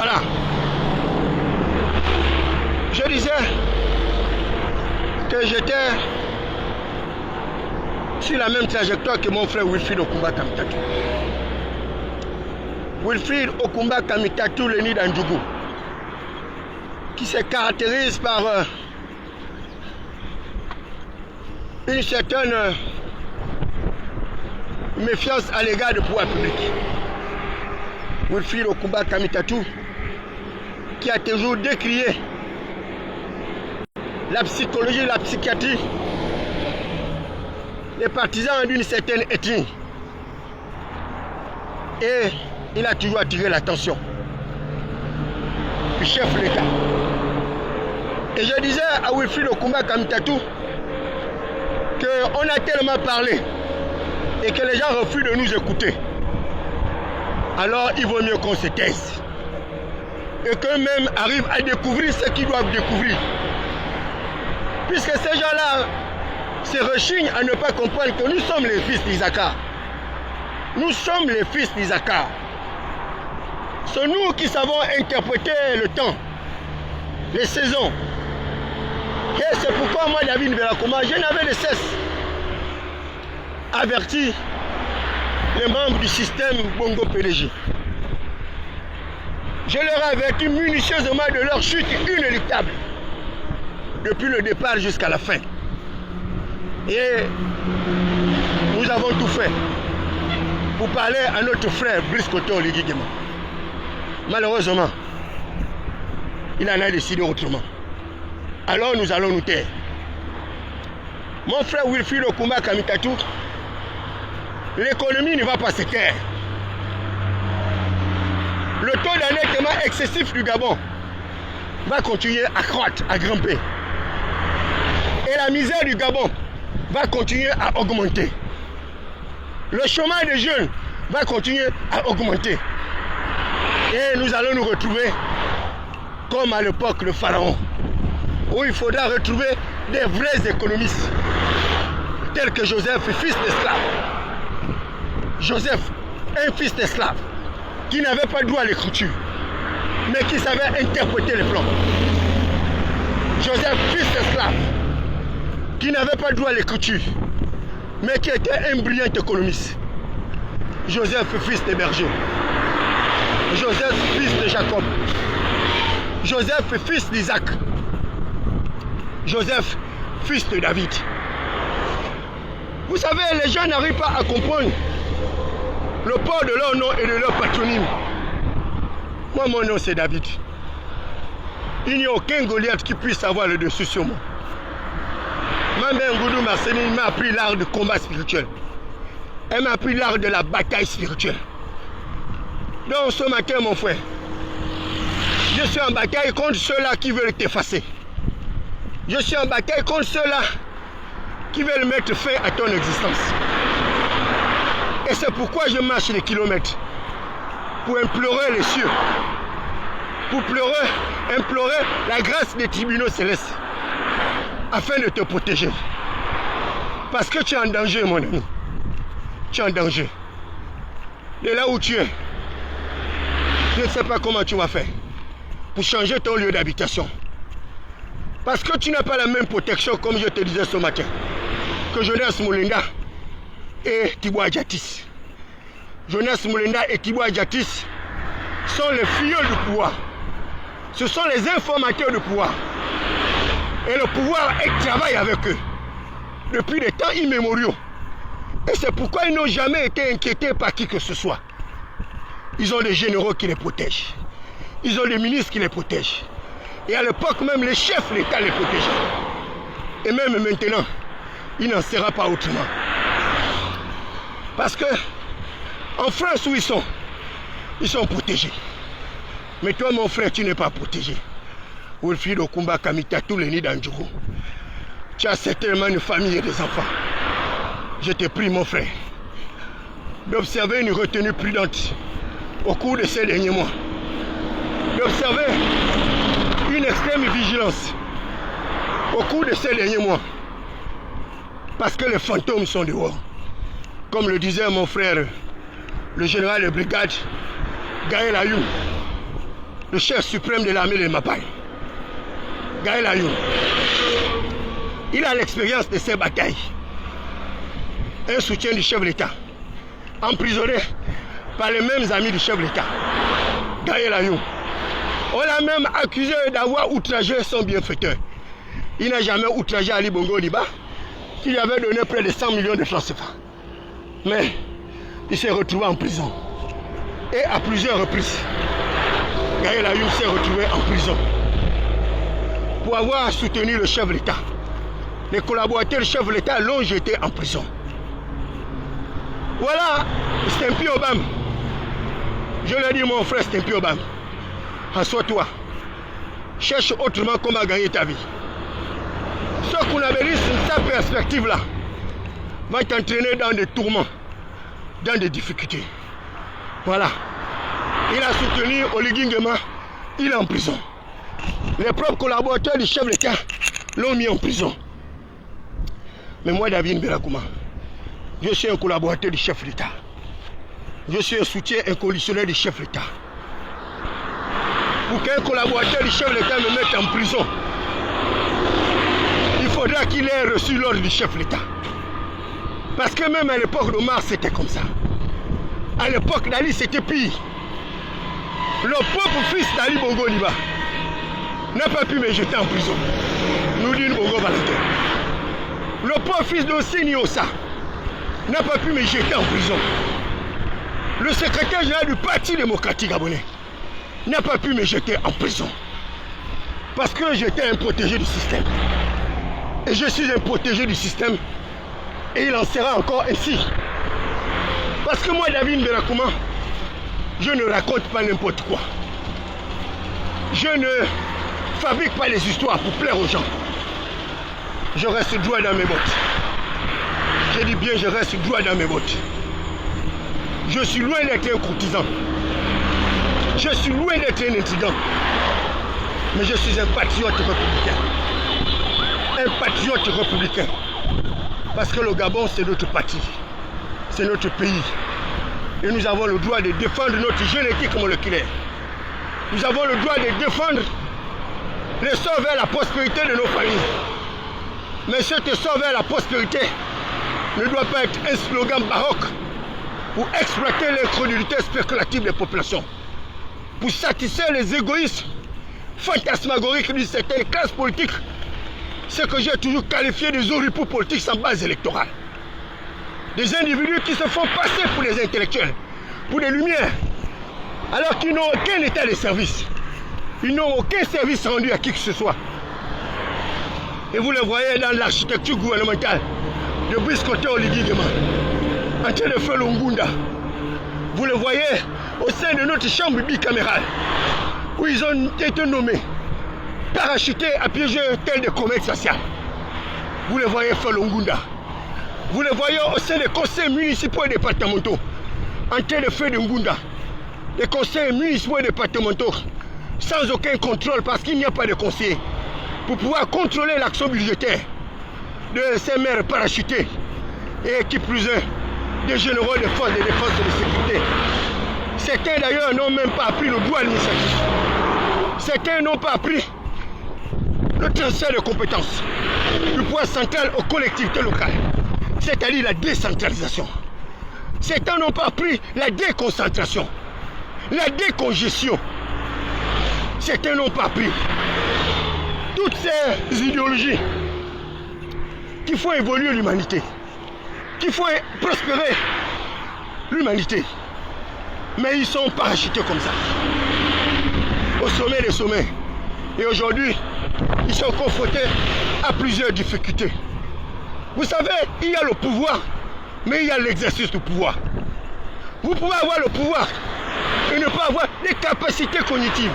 Voilà. Je disais que j'étais sur la même trajectoire que mon frère Wilfried Okumba Kamitatou. Wilfried Okumba Kamitatou, le nid d'Andjougou, qui se caractérise par une certaine méfiance à l'égard du pouvoir public. Wilfried Okumba Kamitatou, qui a toujours décrié la psychologie, la psychiatrie, les partisans d'une certaine ethnie. Et il a toujours attiré l'attention du chef de l'État. Et je disais à Wilfried Okumba Kamitatou qu'on a tellement parlé et que les gens refusent de nous écouter. Alors il vaut mieux qu'on se taise. Et qu'eux-mêmes arrivent à découvrir ce qu'ils doivent découvrir. Puisque ces gens-là se rechignent à ne pas comprendre que nous sommes les fils d'Isaacar. Nous sommes les fils d'Isaacar. C'est nous qui savons interpréter le temps, les saisons. Et c'est pourquoi moi, David Nvelakoma, je n'avais de cesse averti les membres du système Bongo PDG. Je leur ai averti minutieusement de leur chute inéluctable, depuis le départ jusqu'à la fin. Et nous avons tout fait pour parler à notre frère Brice Koto Oligui Nguema. Malheureusement, il en a décidé autrement. Alors nous allons nous taire. Mon frère Wilfried Okumba Kamitatou, l'économie ne va pas se taire. Le taux d'endettement excessif du Gabon va continuer à croître, à grimper. Et la misère du Gabon va continuer à augmenter. Le chômage des jeunes va continuer à augmenter. Et nous allons nous retrouver comme à l'époque de Pharaon, où il faudra retrouver des vrais économistes, tels que Joseph, fils d'esclave. Joseph, un fils d'esclave, qui n'avait pas droit à l'écriture, mais qui savait interpréter les plans. Joseph, fils d'esclave, qui n'avait pas droit à l'écriture, mais qui était un brillant économiste. Joseph, fils de berger. Joseph, fils de Jacob. Joseph, fils d'Isaac. Joseph, fils de David. Vous savez, les gens n'arrivent pas à comprendre le port de leur nom et de leur patronyme. Moi, mon nom, c'est David. Il n'y a aucun Goliath qui puisse avoir le dessus sur moi. Ma mère Ngoudou Marceline m'a appris l'art du combat spirituel. Elle m'a appris l'art de la bataille spirituelle. Donc ce matin, mon frère, je suis en bataille contre ceux-là qui veulent t'effacer. Je suis en bataille contre ceux-là qui veulent mettre fin à ton existence. Et c'est pourquoi je marche les kilomètres pour implorer les cieux, pour implorer la grâce des tribunaux célestes, afin de te protéger. Parce que tu es en danger, mon ami. Tu es en danger. De là où tu es, je ne sais pas comment tu vas faire pour changer ton lieu d'habitation. Parce que tu n'as pas la même protection, comme je te disais ce matin, que Jonas Moulinda et Thibaut Adjatis. Jonas Moulinda et Thibaut Adjatis sont les filleuls du pouvoir. Ce sont les informateurs du pouvoir. Et le pouvoir travaille avec eux depuis des temps immémoriaux. Et c'est pourquoi ils n'ont jamais été inquiétés par qui que ce soit. Ils ont des généraux qui les protègent. Ils ont des ministres qui les protègent. Et à l'époque même, les chefs de l'État les protégeaient. Et même maintenant, il n'en sera pas autrement. Parce que en France où ils sont protégés. Mais toi, mon frère, tu n'es pas protégé. Wilfried Okumba Kamitatou, le nid d'Andjougou. Tu as certainement une famille et des enfants. Je te prie, mon frère, d'observer une retenue prudente au cours de ces derniers mois. D'observer une extrême vigilance au cours de ces derniers mois. Parce que les fantômes sont dehors. Comme le disait mon frère, le général de brigade, Gaël Ayoum. le chef suprême de l'armée de Mapai, Gaël Ayoun. Il a l'expérience de ces batailles. Un soutien du chef de l'État, emprisonné par les mêmes amis du chef de l'État, Gaël Ayoun. On l'a même accusé d'avoir outragé son bienfaiteur. Il n'a jamais outragé Ali Bongo Ondimba, qui lui avait donné près de 100 millions de francs CFA. Mais il s'est retrouvé en prison. Et à plusieurs reprises, Gaël Ayoun s'est retrouvé en prison pour avoir soutenu le chef de l'État. Les collaborateurs du chef de l'État l'ont jeté en prison. Voilà, Stempy Obam. Je l'ai dit, mon frère Stempy Obam. Assois-toi. Cherche autrement comment gagner ta vie. Ce qu'on avait dit, cette perspective-là va t'entraîner dans des tourments, dans des difficultés. Voilà. Il a soutenu Oligui Nguema, il est en prison. Les propres collaborateurs du chef de l'État l'ont mis en prison. Mais moi, David Mberakouma, je suis un collaborateur du chef de l'État. Je suis un soutien inconditionnel du chef de l'État. Pour qu'un collaborateur du chef de l'État me mette en prison, il faudra qu'il ait reçu l'ordre du chef de l'État. Parce que même à l'époque d'Omar, c'était comme ça. À l'époque d'Ali, c'était pire. Le propre fils d'Ali Bongo Ondimba n'a pas pu me jeter en prison. Nous dit Bongo Valentin. Le propre fils d'Osseni Ossa n'a pas pu me jeter en prison. Le secrétaire général du Parti démocratique gabonais n'a pas pu me jeter en prison. Parce que j'étais un protégé du système. Et je suis un protégé du système. Et il en sera encore ainsi. Parce que moi, David Mberakouma, je ne raconte pas n'importe quoi. Je ne fabrique pas les histoires pour plaire aux gens. Je reste droit dans mes bottes. Je dis bien, je reste droit dans mes bottes. Je suis loin d'être un courtisan. Je suis loin d'être un intrigant. Mais je suis un patriote républicain. Un patriote républicain. Parce que le Gabon, c'est notre patrie. C'est notre pays. Et nous avons le droit de défendre notre génétique moléculaire. Nous avons le droit de défendre l'essor vers la prospérité de nos familles. Mais cet essor vers la prospérité ne doit pas être un slogan baroque pour exploiter l'incrédulité spéculative des populations, pour satisfaire les égoïsmes fantasmagoriques d'une certaine classe politique, ce que j'ai toujours qualifié des oripeaux politiques sans base électorale. Des individus qui se font passer pour des intellectuels, pour des lumières, alors qu'ils n'ont aucun état de service. Ils n'ont aucun service rendu à qui que ce soit. Et vous le voyez dans l'architecture gouvernementale de Brice Côté Oligui Nguema, en train de faire l'Ongunda. Vous le voyez au sein de notre chambre bicamérale, où ils ont été nommés, parachutés à piéger tel des comètes sociales. Vous le voyez faire l'Ongunda. Vous le voyez au sein des conseils municipaux et départementaux, en train de faire l'Ongunda. Les conseils municipaux et départementaux, sans aucun contrôle, parce qu'il n'y a pas de conseiller, pour pouvoir contrôler l'action budgétaire de ces maires parachutés et qui plus est, des généraux de forces de défense et de sécurité. Certains d'ailleurs n'ont même pas appris le droit administratif. Certains n'ont pas appris le transfert de compétences du pouvoir central aux collectivités locales, c'est-à-dire la décentralisation. Certains n'ont pas appris la déconcentration, la décongestion. Certains n'ont pas appris toutes ces idéologies qui font évoluer l'humanité, qui font prospérer l'humanité. Mais ils sont parachutés comme ça, au sommet des sommets. Et aujourd'hui, ils sont confrontés à plusieurs difficultés. Vous savez, il y a le pouvoir, mais il y a l'exercice du pouvoir. Vous pouvez avoir le pouvoir et ne pas avoir des capacités cognitives,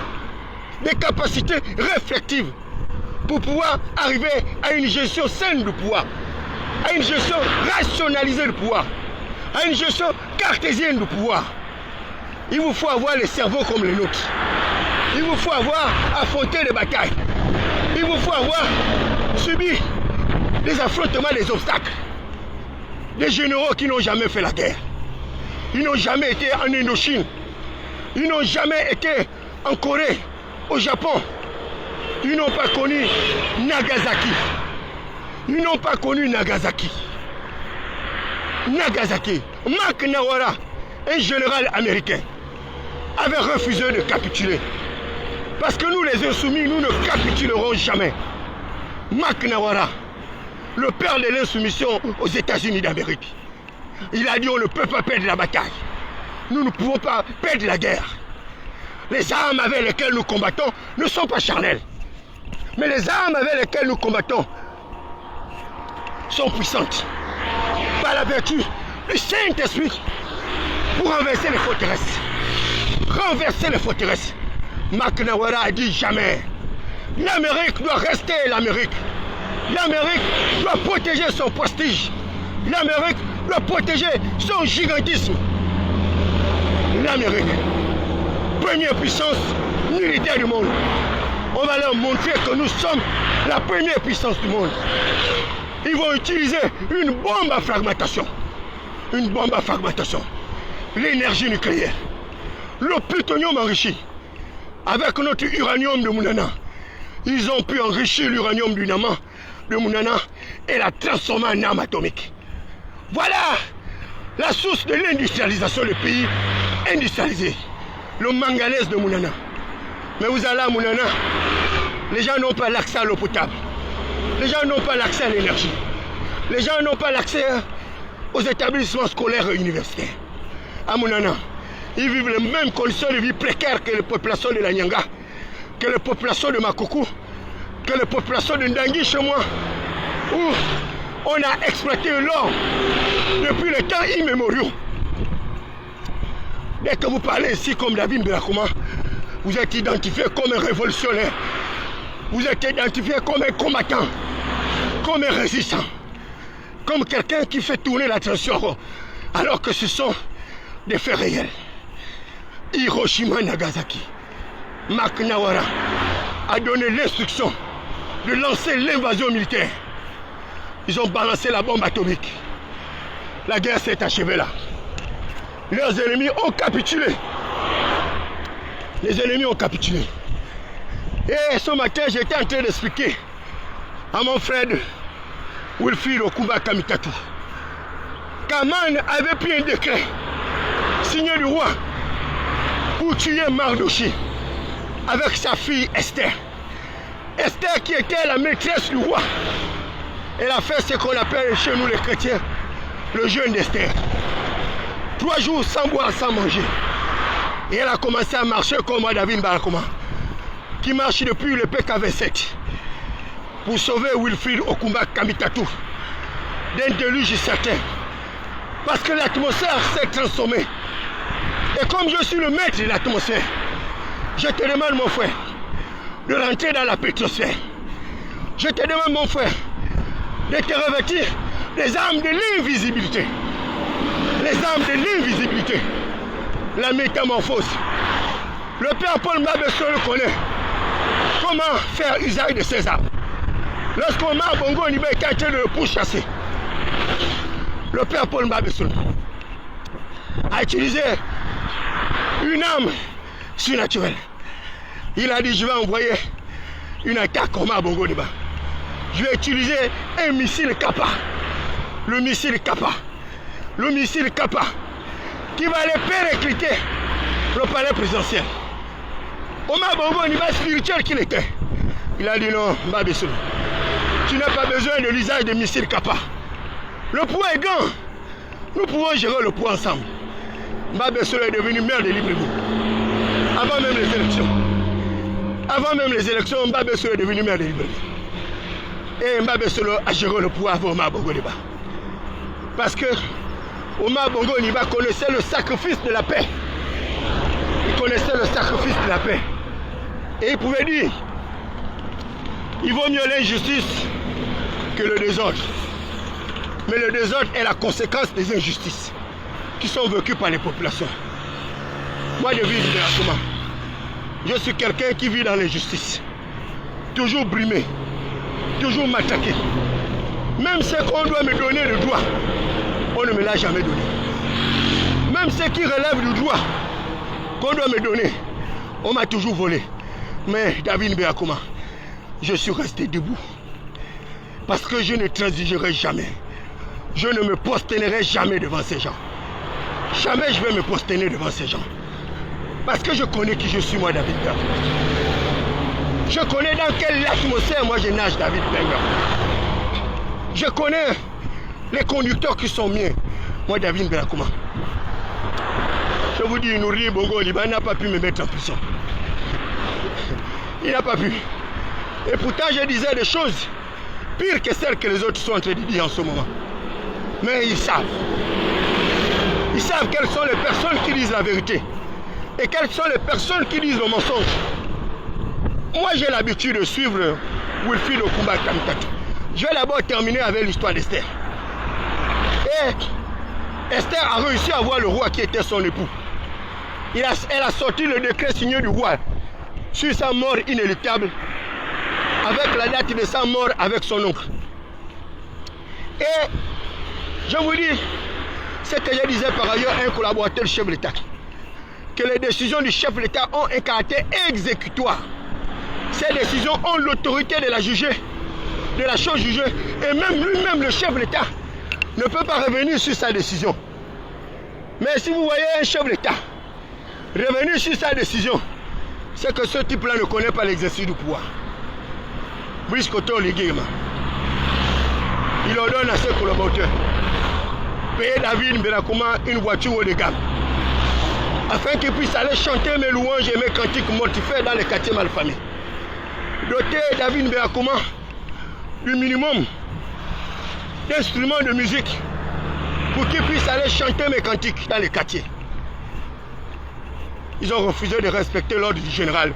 des capacités réflexives pour pouvoir arriver à une gestion saine du pouvoir, à une gestion rationalisée du pouvoir, à une gestion cartésienne du pouvoir. Il vous faut avoir les cerveaux comme les nôtres. Il vous faut avoir affronté des batailles. Il vous faut avoir subi des affrontements, des obstacles. Des généraux qui n'ont jamais fait la guerre. Ils n'ont jamais été en Indochine. Ils n'ont jamais été en Corée, au Japon. Ils n'ont pas connu Nagasaki. Ils n'ont pas connu Nagasaki. Nagasaki. Mac Nawara, un général américain, avait refusé de capituler. Parce que nous, les insoumis, nous ne capitulerons jamais. Mac Nawara, le père de l'insoumission aux États-Unis d'Amérique, il a dit on ne peut pas perdre la bataille. Nous ne pouvons pas perdre la guerre. Les armes avec lesquelles nous combattons ne sont pas charnelles. Mais les armes avec lesquelles nous combattons sont puissantes. Par la vertu du Saint-Esprit pour renverser les forteresses. Renverser les forteresses. Mac Nawara a dit jamais. L'Amérique doit rester l'Amérique. L'Amérique doit protéger son prestige. L'Amérique doit protéger son gigantisme. L'Amérique, première puissance militaire du monde. On va leur montrer que nous sommes la première puissance du monde. Ils vont utiliser une bombe à fragmentation. Une bombe à fragmentation. L'énergie nucléaire. Le plutonium enrichi. Avec notre uranium de Mounana. Ils ont pu enrichir l'uranium du Nama, de Mounana et la transformer en arme atomique. Voilà la source de l'industrialisation du pays industrialisé. Le manganèse de Mounana. Mais vous allez à Mounana, les gens n'ont pas l'accès à l'eau potable. Les gens n'ont pas l'accès à l'énergie. Les gens n'ont pas l'accès aux établissements scolaires et universitaires. À Mounana, ils vivent les mêmes conditions de vie précaires que les populations de la Nyanga, que les populations de Makoukou, que les populations de Ndangui chez moi, où on a exploité l'or depuis les temps immémoriaux. Dès que vous parlez ici comme David Mbelakouma, vous êtes identifié comme un révolutionnaire. Vous êtes identifié comme un combattant, comme un résistant, comme quelqu'un qui fait tourner l'attention, alors que ce sont des faits réels. Hiroshima Nagasaki, Mac Nawara a donné l'instruction de lancer l'invasion militaire. Ils ont balancé la bombe atomique. La guerre s'est achevée là. Leurs ennemis ont capitulé. Les ennemis ont capitulé. Et ce matin, j'étais en train d'expliquer à mon frère Wilfried Okumba Kamitatu qu'Aman avait pris un décret signé du roi pour tuer Mardochée avec sa fille Esther. Esther qui était la maîtresse du roi. Elle a fait ce qu'on appelle chez nous les chrétiens le jeûne d'Esther. 3 jours sans boire, sans manger. Et elle a commencé à marcher comme moi, David Mbelakouma, qui marche depuis le PK27 pour sauver Wilfried Okumba Kamitatu d'un déluge certain. Parce que l'atmosphère s'est transformée. Et comme je suis le maître de l'atmosphère, je te demande, mon frère, de rentrer dans la pétrosphère. Je te demande, mon frère, de te revêtir les armes de l'invisibilité. Les armes de l'invisibilité. La métamorphose. Le père Paul Mabesso le connaît. Comment faire usage de ces armes. Lorsqu'Omar Bongo Ondimba était en train de le pourchasser, le père Paul Mabesso a utilisé une arme surnaturelle. Il a dit, je vais envoyer une attaque Omar Bongo Ondimba. Je vais utiliser un missile Kappa. Le missile Kappa. Le missile Kappa qui va aller péricliter le palais présidentiel. Omar Bongo Ondimba, spirituel qu'il était, il a dit non, Mabesso, tu n'as pas besoin de l'usage de missiles Kappa. Le poids est grand. Nous pouvons gérer le poids ensemble. Mabesso est devenu maire de Libreville. Avant même les élections. Avant même les élections, Mabesso est devenu maire de Libreville. Et Mabesso a géré le poids avant Omar Bongo Ondimba. Parce que Omar Bongo Ondimba connaissait le sacrifice de la paix. Il connaissait le sacrifice de la paix. Et il pouvait dire, il vaut mieux l'injustice que le désordre. Mais le désordre est la conséquence des injustices qui sont vécues par les populations. Moi, je vis directement. Je suis quelqu'un qui vit dans l'injustice. Toujours brimé. Toujours matraqué. Même ce qu'on doit me donner le droit, on ne me l'a jamais donné. Même ce qui relève du droit qu'on doit me donner, On m'a toujours volé. Mais David Nbeakuma, je suis resté debout. Parce que je ne transigerai jamais. Je ne me prosternerai jamais devant ces gens. Jamais je vais me prosterner devant ces gens. Parce que je connais qui je suis, moi, David Nbeakuma. Je connais dans quelle atmosphère, moi, je nage, David Nbeakuma. Je connais les conducteurs qui sont miens, moi, David Nbeakuma. Je vous dis, Nouri Bongo Liban n'a pas pu me mettre en prison. Il n'a pas pu. Et pourtant, je disais des choses pires que celles que les autres sont en train de dire en ce moment. Mais ils savent. Ils savent quelles sont les personnes qui disent la vérité. Et quelles sont les personnes qui disent le mensonge. Moi, j'ai l'habitude de suivre Wilfried Okumba Kamitatu. Je vais d'abord terminer avec l'histoire d'Esther. Et Esther a réussi à voir le roi qui était son époux. Elle a sorti le décret signé du roi sur sa mort inéluctable, avec la date de sa mort avec son oncle. Et je vous dis ce que je disais par ailleurs à un collaborateur du chef de l'État, que les décisions du chef de l'État ont un caractère exécutoire. Ces décisions ont l'autorité de la juger, de la chose jugée, et même lui-même, le chef de l'État, ne peut pas revenir sur sa décision. Mais si vous voyez un chef de l'État revenir sur sa décision, c'est que ce type-là ne connaît pas l'exercice du pouvoir. Brice Koto Ligema. Il ordonne à ses collaborateurs payer David Nbeakuma une voiture haut de gamme, afin qu'il puisse aller chanter mes louanges et mes cantiques mortifères dans les quartiers malfamés. Doter David Nbeakuma du minimum d'instruments de musique pour qu'il puisse aller chanter mes cantiques dans les quartiers. Ils ont refusé de respecter l'ordre du général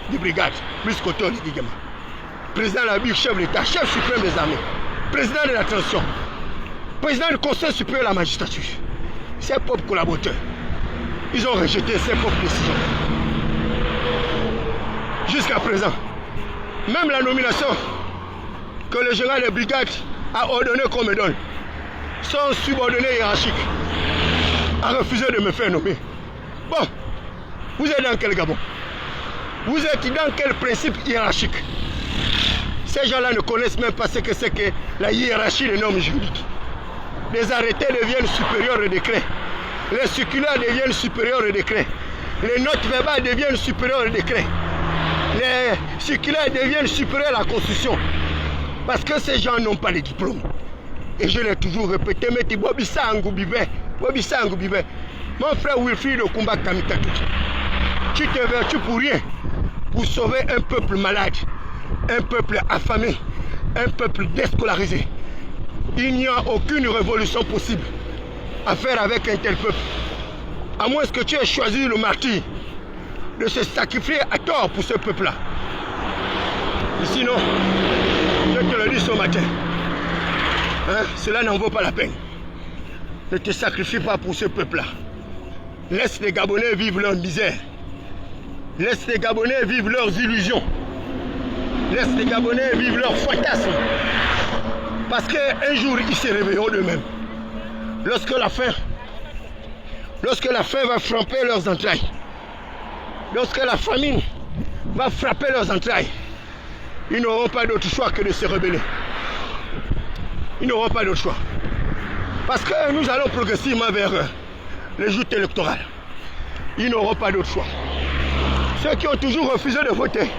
de brigade, Brice Koto Ligema, président de la BIC, chef de l'État, chef suprême des armées, président de la transition, président du Conseil supérieur de la magistrature. Ses propres collaborateurs, ils ont rejeté ses propres décisions. Jusqu'à présent, même la nomination que le général de brigade a ordonné qu'on me donne, son subordonné hiérarchique a refusé de me faire nommer. Bon, vous êtes dans quel Gabon? Vous êtes dans quel principe hiérarchique? Ces gens-là ne connaissent même pas ce que c'est que la hiérarchie des normes juridiques. Les arrêtés deviennent supérieurs aux décrets. Les circulaires deviennent supérieurs aux décrets. Les notes verbales deviennent supérieures aux décrets. Les circulaires deviennent supérieurs à la Constitution. Parce que ces gens n'ont pas de diplôme. Et je l'ai toujours répété, mais tu mon frère Wilfried Okumba Kamitatu, tu te vertus pour rien, pour sauver un peuple malade, un peuple affamé, un peuple déscolarisé. Il n'y a aucune révolution possible à faire avec un tel peuple, à moins que tu aies choisi le martyr de se sacrifier à tort pour ce peuple-là. Sinon, je te le dis ce matin, cela n'en vaut pas la peine. Ne te sacrifie pas pour ce peuple-là. Laisse les Gabonais vivre leur misère. Laisse les Gabonais vivre leurs illusions. Laisse les Gabonais vivre leurs fantasmes. Parce qu'un jour, ils se réveilleront d'eux-mêmes. Lorsque la faim va frapper leurs entrailles, lorsque la famine va frapper leurs entrailles, ils n'auront pas d'autre choix que de se rebeller. Ils n'auront pas d'autre choix. Parce que nous allons progressivement vers les joutes électorales. Ils n'auront pas d'autre choix. Ceux qui ont toujours refusé de voter,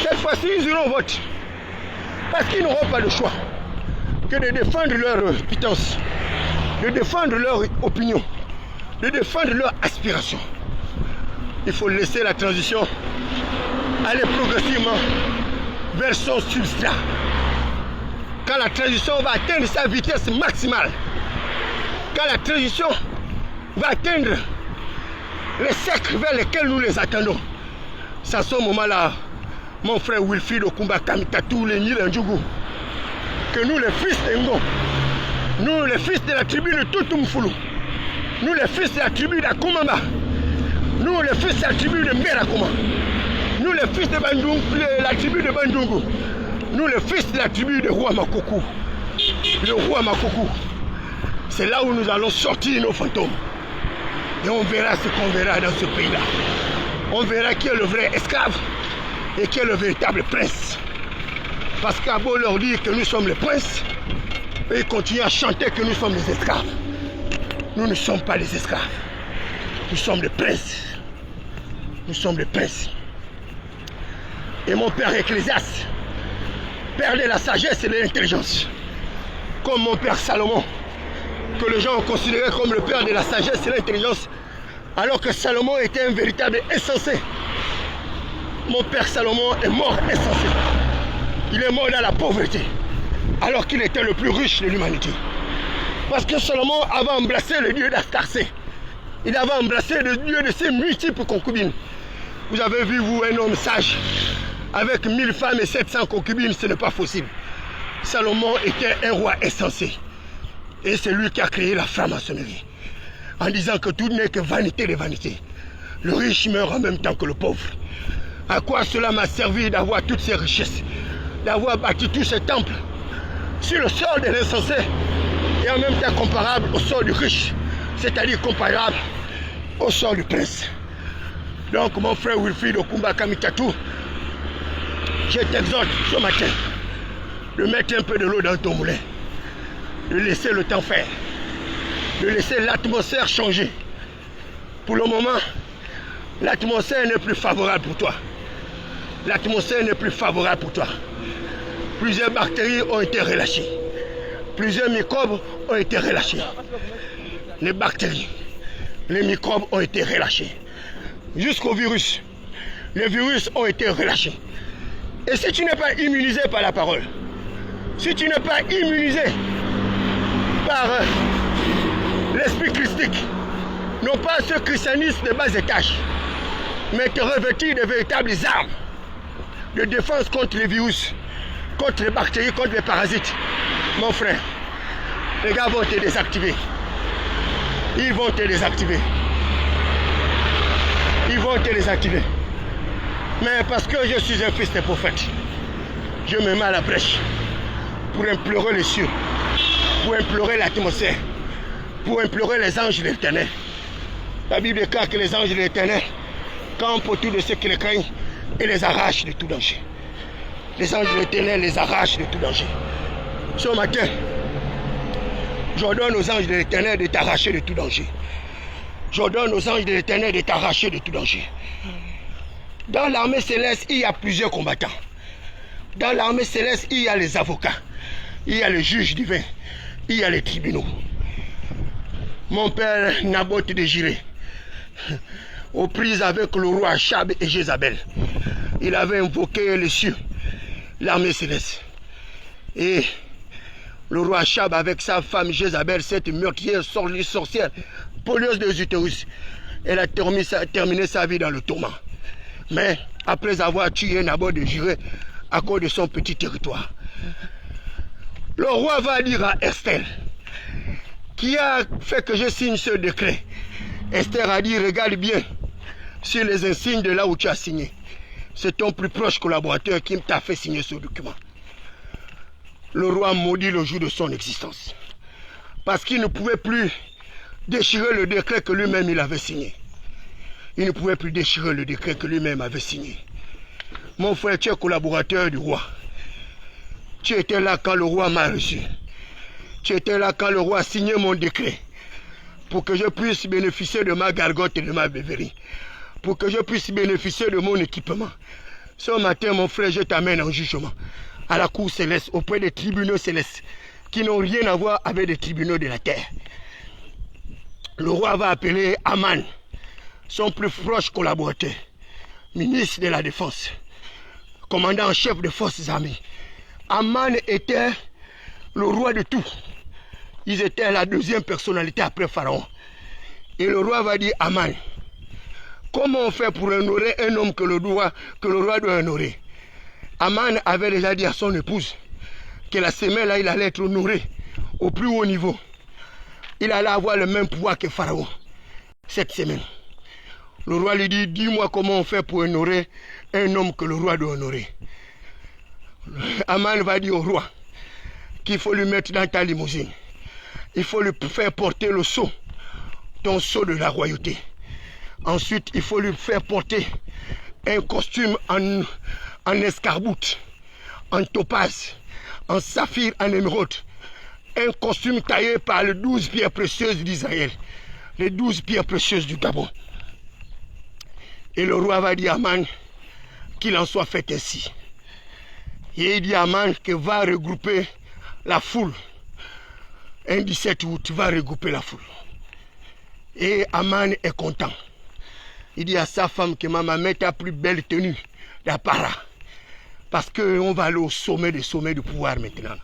cette fois-ci, ils iront au vote. Parce qu'ils n'auront pas de choix que de défendre leur pitance, de défendre leur opinion, de défendre leur aspiration. Il faut laisser la transition aller progressivement vers son substrat. Quand la transition va atteindre sa vitesse maximale, quand la transition va atteindre les cercles vers lesquels nous les attendons, c'est à ce moment-là, mon frère Wilfried Okumba Kamitatu, les Nyilandjougou, que nous les fils de Ngo, nous les fils de la tribu de Toutoumfoulou, nous les fils de la tribu d'Akoumamba, nous les fils de la tribu de Mberakuma, nous les fils de la tribu de Bandungu, nous les fils de la tribu de Roi Makoku, le Roi Makoku, c'est là où nous allons sortir nos fantômes. Et on verra ce qu'on verra dans ce pays-là. on verra qui est le vrai esclave et qui est le véritable prince. Parce qu'à beau leur dire que nous sommes les princes, et ils continuent à chanter que nous sommes les esclaves. Nous ne sommes pas les esclaves. Nous sommes les princes. Nous sommes les princes. Et mon père Ecclésiaste, père de la sagesse et de l'intelligence, comme mon père Salomon, que les gens ont considéré comme le père de la sagesse et de l'intelligence, alors que Salomon était un véritable insensé. Mon père Salomon est mort insensé. Il est mort dans la pauvreté, alors qu'il était le plus riche de l'humanité. Parce que Salomon avait embrassé le dieu d'Astarté. Il avait embrassé le dieu de ses multiples concubines. Vous avez vu, vous, un homme sage, avec 1000 femmes et 700 concubines, ce n'est pas possible. Salomon était un roi insensé. Et c'est lui qui a créé la franc-maçonnerie, en disant que tout n'est que vanité de vanité. Le riche meurt en même temps que le pauvre. À quoi cela m'a servi d'avoir toutes ces richesses, d'avoir bâti tous ces temples sur le sol de l'insensé et en même temps comparable au sol du riche, c'est-à-dire comparable au sol du prince. Donc mon frère Wilfried Okumba Kamitatou, je t'exhorte ce matin de mettre un peu de l'eau dans ton moulin, de laisser le temps faire, de laisser l'atmosphère changer. Pour le moment, l'atmosphère n'est plus favorable pour toi. L'atmosphère n'est plus favorable pour toi. Plusieurs bactéries ont été relâchées. Plusieurs microbes ont été relâchés. Les bactéries, les microbes ont été relâchés. Jusqu'au virus. Les virus ont été relâchés. Et si tu n'es pas immunisé par la parole, si tu n'es pas immunisé par l'esprit christique, non pas ce christianisme de bas étage, mais te revêtir de véritables armes de défense contre les virus, contre les bactéries, contre les parasites, mon frère, les gars vont te désactiver. Ils vont te désactiver. Ils vont te désactiver. Mais parce que je suis un fils de prophète, je me mets à la brèche pour implorer les cieux, pour implorer l'atmosphère, pour implorer les anges de l'Éternel. La Bible déclare que les anges de l'Éternel campent autour de ceux qui les craignent et les arrachent de tout danger. Les anges de l'Éternel les arrachent de tout danger. Ce matin, j'ordonne aux anges de l'Éternel de t'arracher de tout danger. J'ordonne aux anges de l'Éternel de t'arracher de tout danger. Dans l'armée céleste, il y a plusieurs combattants. Dans l'armée céleste, il y a les avocats, il y a les juges divins, il y a les tribunaux. Mon père Naboth de Jiré, aux prises avec le roi Achab et Jézabel, il avait invoqué les cieux, l'armée céleste. Et le roi Achab avec sa femme Jézabel, cette meurtrière sorcière, polieuse des utérus, elle a terminé sa vie dans le tourment. Mais après avoir tué Naboth de Jiré à cause de son petit territoire, le roi va dire à Esther, qui a fait que je signe ce décret. Esther a dit, regarde bien sur les insignes de là où tu as signé. C'est ton plus proche collaborateur qui t'a fait signer ce document. Le roi maudit le jour de son existence, parce qu'il ne pouvait plus déchirer le décret que lui-même il avait signé. Il ne pouvait plus déchirer le décret que lui-même avait signé. Mon frère, tu es collaborateur du roi. Tu étais là quand le roi m'a reçu. Tu étais là quand le roi a signé mon décret pour que je puisse bénéficier de ma gargote et de ma bévérie, pour que je puisse bénéficier de mon équipement. Ce matin, mon frère, je t'amène en jugement à la cour céleste, auprès des tribunaux célestes qui n'ont rien à voir avec les tribunaux de la terre. Le roi va appeler Aman, son plus proche collaborateur, ministre de la Défense, commandant en chef des forces armées. Aman était le roi de tout. Ils étaient la deuxième personnalité après Pharaon. Et le roi va dire, Aman, comment on fait pour honorer un homme que le roi doit honorer? Aman avait déjà dit à son épouse que la semaine là, il allait être honoré au plus haut niveau. Il allait avoir le même pouvoir que Pharaon cette semaine. Le roi lui dit, dis-moi comment on fait pour honorer un homme que le roi doit honorer. Aman va dire au roi qu'il faut lui mettre dans ta limousine. Il faut lui faire porter le sceau, ton sceau de la royauté. Ensuite, il faut lui faire porter un costume en escarboucle, en topaze, en saphir, en émeraude. Un costume taillé par les 12 pierres précieuses d'Israël, les 12 pierres précieuses du Gabon. Et le roi va dire à Aman qu'il en soit fait ainsi. Et il dit à Aman qu'il va regrouper la foule. Un 17 août va regrouper la foule. Et Aman est content. Il dit à sa femme que maman, mets ta plus belle tenue d'apparat. Parce qu'on va aller au sommet des sommets du pouvoir maintenant.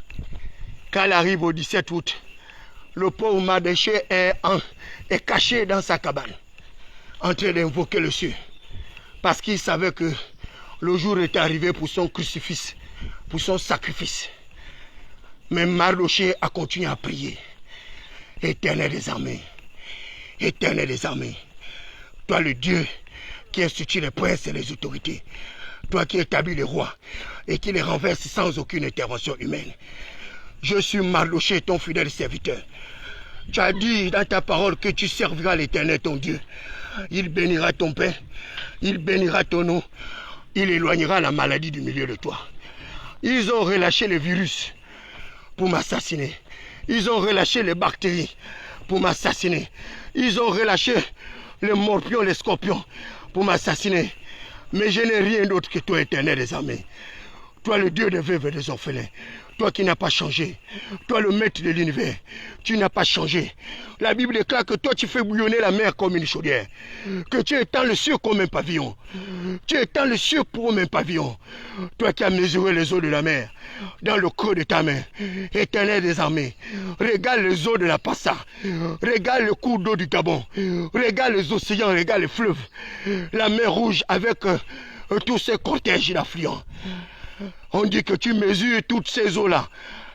Quand elle arrive au 17 août, le pauvre Mardochée est caché dans sa cabane, en train d'invoquer le ciel. Parce qu'il savait que le jour était arrivé pour son crucifix, pour son sacrifice. Mais Mardochée a continué à prier. Éternel des armées, Éternel des armées, toi le Dieu qui institue les princes et les autorités, toi qui établis les rois et qui les renverse sans aucune intervention humaine. Je suis Mardochée, ton fidèle serviteur. Tu as dit dans ta parole que tu serviras l'Éternel, ton Dieu. Il bénira ton pain, il bénira ton eau, il éloignera la maladie du milieu de toi. Ils ont relâché le virus pour m'assassiner. Ils ont relâché les bactéries pour m'assassiner. Ils ont relâché les morpions, les scorpions pour m'assassiner. Mais je n'ai rien d'autre que toi, Éternel des armées. Toi, le Dieu des veuves et des orphelins. Toi qui n'as pas changé. Toi, le maître de l'univers. Tu n'as pas changé. La Bible déclare que toi, tu fais bouillonner la mer comme une chaudière. Que tu étends le ciel comme un pavillon. Tu étends le ciel pour un pavillon. Toi qui as mesuré les eaux de la mer dans le creux de ta main. Éternel des armées. Regarde les eaux de la Passa. Regarde le cours d'eau du Gabon. Regarde les océans. Regarde les fleuves. La mer Rouge avec tous ces cortèges d'affluents. On dit que tu mesures toutes ces eaux-là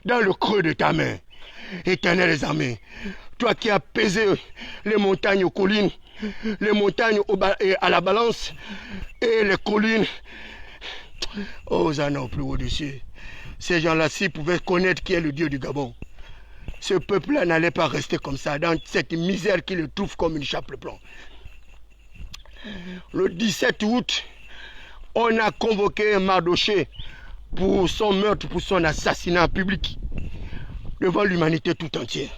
dans le creux de ta main. Éternel des armées, toi qui as pesé les montagnes aux collines, les montagnes à la balance et les collines aux anneaux plus au-dessus. Ces gens-là, s'ils pouvaient connaître qui est le Dieu du Gabon, ce peuple-là n'allait pas rester comme ça, dans cette misère qui le trouve comme une chape de plomb. Le 17 août, on a convoqué Mardochée pour son meurtre, pour son assassinat public, devant l'humanité tout entière.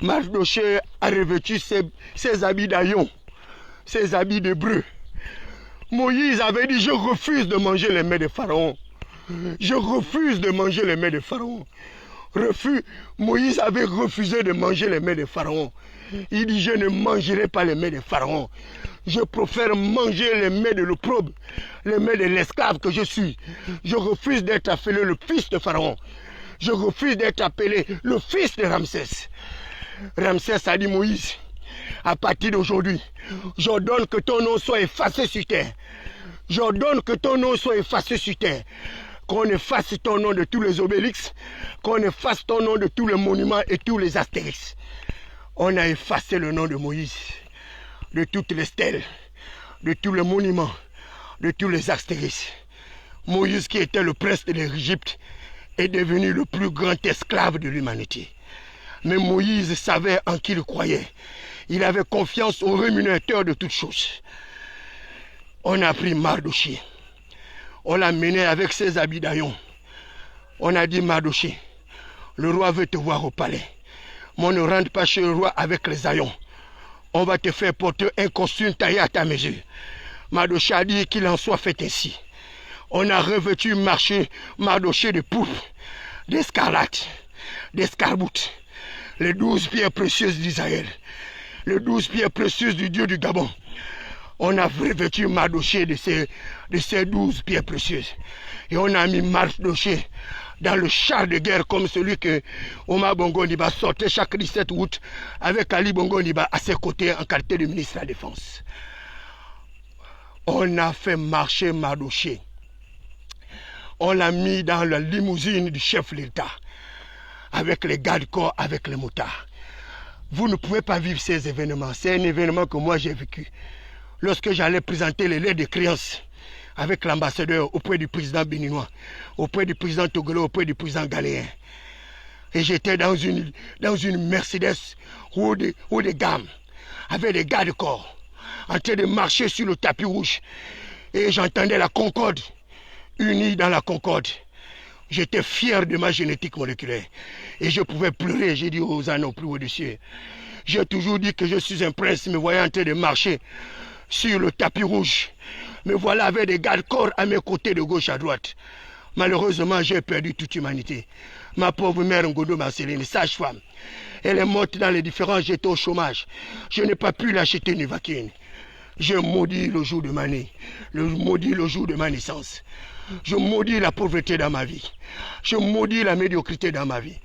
Mardochée a revêtu ses habits d'Aïon, ses habits d'Hébreu. Moïse avait dit, je refuse de manger les mets de Pharaon. Je refuse de manger les mets de Pharaon. Moïse avait refusé de manger les mets de Pharaon. Il dit, je ne mangerai pas les mets de Pharaon. Je préfère manger les mets de l'opprobre, les mets de l'esclave que je suis. Je refuse d'être appelé le fils de Pharaon. Je refuse d'être appelé le fils de Ramsès. Ramsès a dit, Moïse, à partir d'aujourd'hui, j'ordonne que ton nom soit effacé sur terre. J'ordonne que ton nom soit effacé sur terre. Qu'on efface ton nom de tous les obélix, qu'on efface ton nom de tous les monuments et tous les astérix. On a effacé le nom de Moïse, de toutes les stèles, de tous les monuments, de tous les astérix. Moïse, qui était le prince de l'Égypte, est devenu le plus grand esclave de l'humanité. Mais Moïse savait en qui il croyait. Il avait confiance au rémunérateur de toutes choses. On a pris Mardochée. On l'a mené avec ses habits d'Aïon. On a dit, Mardochée, le roi veut te voir au palais. Mais on ne rentre pas chez le roi avec les haillons. On va te faire porter un costume taillé à ta mesure. Mardochée a dit qu'il en soit fait ainsi. On a revêtu Mardochée de pourpre, d'escarlate, d'escarboucle, les 12 pierres précieuses d'Israël, les 12 pierres précieuses du Dieu du Gabon. On a revêtu Mardochée de ces 12 pierres précieuses. Et on a mis Mardochée dans le char de guerre comme celui que Omar Bongo Ondimba sortait chaque 17 août avec Ali Bongo Ondimba à ses côtés en qualité de ministre de la Défense. On a fait marcher Mardochée. On l'a mis dans la limousine du chef de l'État avec les gardes-corps, avec les motards. Vous ne pouvez pas vivre ces événements. C'est un événement que moi j'ai vécu. Lorsque j'allais présenter les lettres de créance avec l'ambassadeur auprès du président béninois, auprès du président togolais, auprès du président ghanéen. Et j'étais dans une Mercedes haut de gamme, avec des gardes-corps, en train de marcher sur le tapis rouge. Et j'entendais la concorde, unie dans la concorde. J'étais fier de ma génétique moléculaire. Et je pouvais pleurer, j'ai dit aux anneaux plus haut du ciel. J'ai toujours dit que je suis un prince, me voyant en train de marcher sur le tapis rouge. Me voilà avec des gardes-corps à mes côtés de gauche à droite. Malheureusement, j'ai perdu toute humanité. Ma pauvre mère Ngondo Marceline, sage-femme, elle est morte dans les différents, j'étais au chômage. Je n'ai pas pu l'acheter une vaccine. Je maudis le jour de ma née, maudis le jour de ma naissance. Je maudis la pauvreté dans ma vie. Je maudis la médiocrité dans ma vie.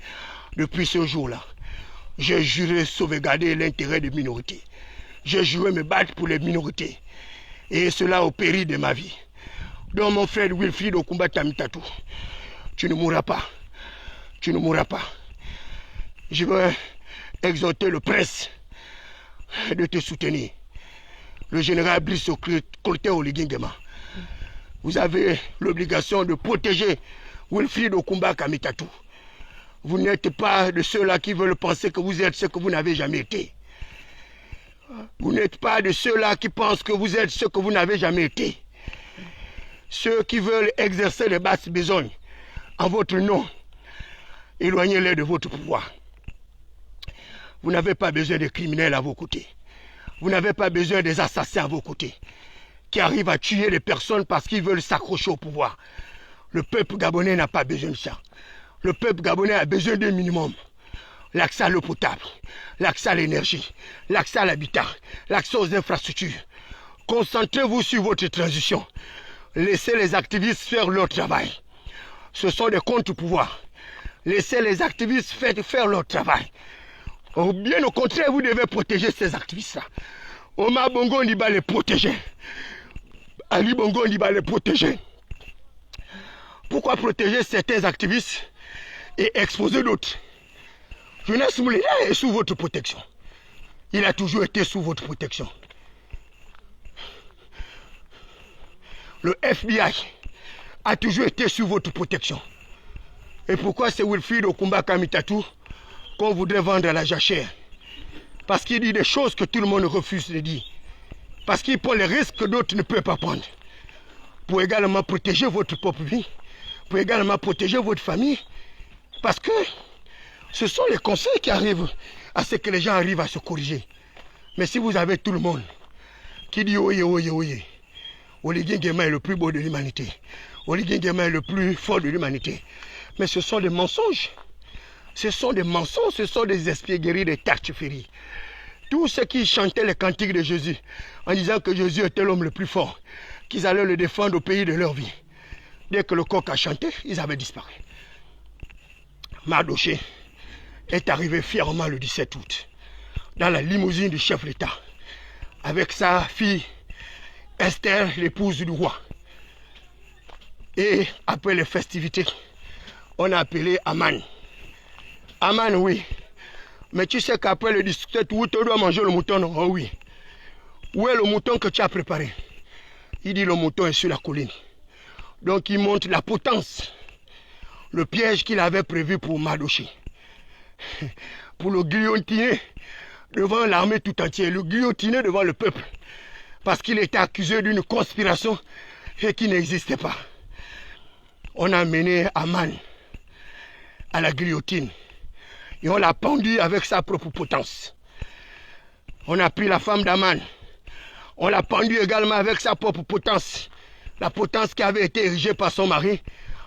Depuis ce jour-là, j'ai juré sauvegarder l'intérêt des minorités. J'ai juré me battre pour les minorités. Et cela au péril de ma vie. Donc mon frère Wilfried Okumba Tamitatou, tu ne mourras pas. Tu ne mourras pas. Je veux exhorter le prince de te soutenir. Le général Brice Clotaire Oligingema. Vous avez l'obligation de protéger Wilfried Okumba Kamitatou. Vous n'êtes pas de ceux-là qui veulent penser que vous êtes ce que vous n'avez jamais été. Vous n'êtes pas de ceux-là qui pensent que vous êtes ce que vous n'avez jamais été. Ceux qui veulent exercer les basses besognes en votre nom, éloignez-les de votre pouvoir. Vous n'avez pas besoin de criminels à vos côtés. Vous n'avez pas besoin des assassins à vos côtés qui arrivent à tuer les personnes parce qu'ils veulent s'accrocher au pouvoir. Le peuple gabonais n'a pas besoin de ça. Le peuple gabonais a besoin d'un minimum. L'accès à l'eau potable, l'accès à l'énergie, l'accès à l'habitat, l'accès aux infrastructures. Concentrez-vous sur votre transition. Laissez les activistes faire leur travail. Ce sont des contre-pouvoirs. Laissez les activistes faire leur travail. Bien au contraire, vous devez protéger ces activistes-là. Omar Bongo Ondimba les protéger. Ali Bongo Ondimba les protéger. Pourquoi protéger certains activistes et exposer d'autres? Jonas Moulina est sous votre protection. Il a toujours été sous votre protection. Le FBI a toujours été sous votre protection. Et pourquoi c'est Wilfried Okumba Kamitatou qu'on voudrait vendre à la jachère? Parce qu'il dit des choses que tout le monde refuse de dire. Parce qu'il prend les risques que d'autres ne peuvent pas prendre. Pour également protéger votre propre vie. Pour également protéger votre famille. Parce que ce sont les conseils qui arrivent à ce que les gens arrivent à se corriger. Mais si vous avez tout le monde qui dit oye, oye, oye, Oligingema est le plus beau de l'humanité. Oligingema est le plus fort de l'humanité. Mais ce sont des mensonges. Ce sont des mensonges, ce sont des espiègleries, des tartufferies. Tous ceux qui chantaient les cantiques de Jésus en disant que Jésus était l'homme le plus fort, qu'ils allaient le défendre au pays de leur vie. Dès que le coq a chanté, ils avaient disparu. Mardoché est arrivé fièrement le 17 août dans la limousine du chef d'État avec sa fille Esther, l'épouse du roi. Et après les festivités, on a appelé Aman. Aman, oui. Mais tu sais qu'après le 17 août, tu dois manger le mouton, non? Oh oui. Où est le mouton que tu as préparé? Il dit le mouton est sur la colline. Donc il montre la potence, le piège qu'il avait prévu pour Mardoché. Pour le guillotiner devant l'armée tout entière, le guillotiner devant le peuple. Parce qu'il était accusé d'une conspiration et qui n'existait pas. On a mené Aman à la guillotine et on l'a pendu avec sa propre potence. On a pris la femme d'Aman, on l'a pendu également avec sa propre potence, la potence qui avait été érigée par son mari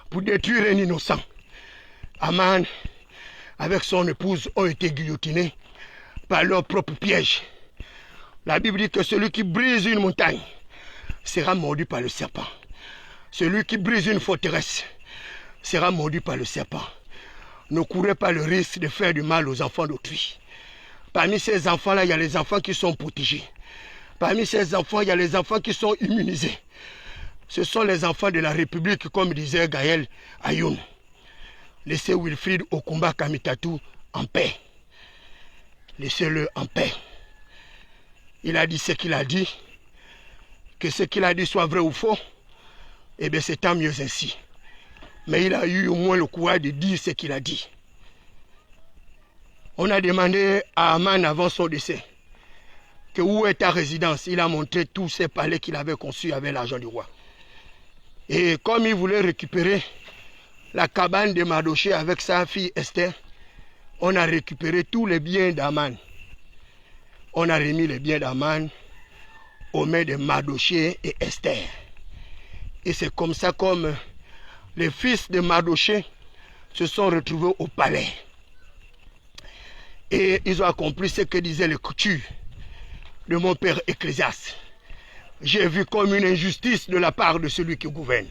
pour détruire un innocent. Aman, avec son épouse, ont été guillotinés par leur propre piège. La Bible dit que celui qui brise une montagne sera mordu par le serpent. Celui qui brise une forteresse sera mordu par le serpent. Ne courez pas le risque de faire du mal aux enfants d'autrui. Parmi ces enfants-là, il y a les enfants qui sont protégés. Parmi ces enfants, il y a les enfants qui sont immunisés. Ce sont les enfants de la République, comme disait Gaël Ayoun. Laissez Wilfried Okumba Kamitatou en paix. Laissez-le en paix. Il a dit ce qu'il a dit. Que ce qu'il a dit soit vrai ou faux, eh bien c'est tant mieux ainsi. Mais il a eu au moins le courage de dire ce qu'il a dit. On a demandé à Aman avant son décès que où est ta résidence? Il a montré tous ces palais qu'il avait conçus avec l'argent du roi. Et comme il voulait récupérer la cabane de Mardochée avec sa fille Esther, on a récupéré tous les biens d'Aman. On a remis les biens d'Aman aux mains de Mardochée et Esther. Et c'est comme ça comme les fils de Mardochée se sont retrouvés au palais. Et ils ont accompli ce que disait l'écriture de mon père Ecclésiaste. J'ai vu comme une injustice de la part de celui qui gouverne,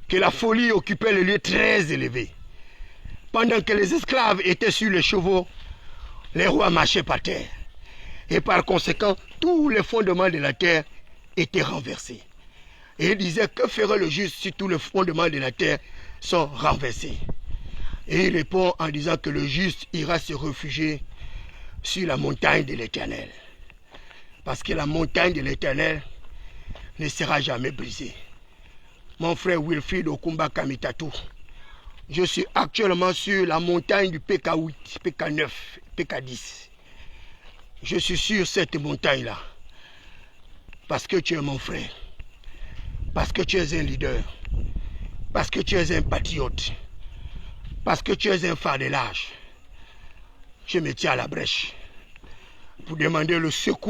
que la folie occupait le lieu très élevé. Pendant que les esclaves étaient sur les chevaux, les rois marchaient par terre. Et par conséquent, tous les fondements de la terre étaient renversés. Et il disait, que ferait le juste si tous les fondements de la terre sont renversés? Et il répond en disant que le juste ira se réfugier sur la montagne de l'Éternel. Parce que la montagne de l'Éternel ne sera jamais brisée. Mon frère Wilfried Okumba Kamitatou, je suis actuellement sur la montagne du PK8, PK9, PK10. Je suis sur cette montagne-là. Parce que tu es mon frère. Parce que tu es un leader. Parce que tu es un patriote. Parce que tu es un phare de l'âge. Je me tiens à la brèche pour demander le secours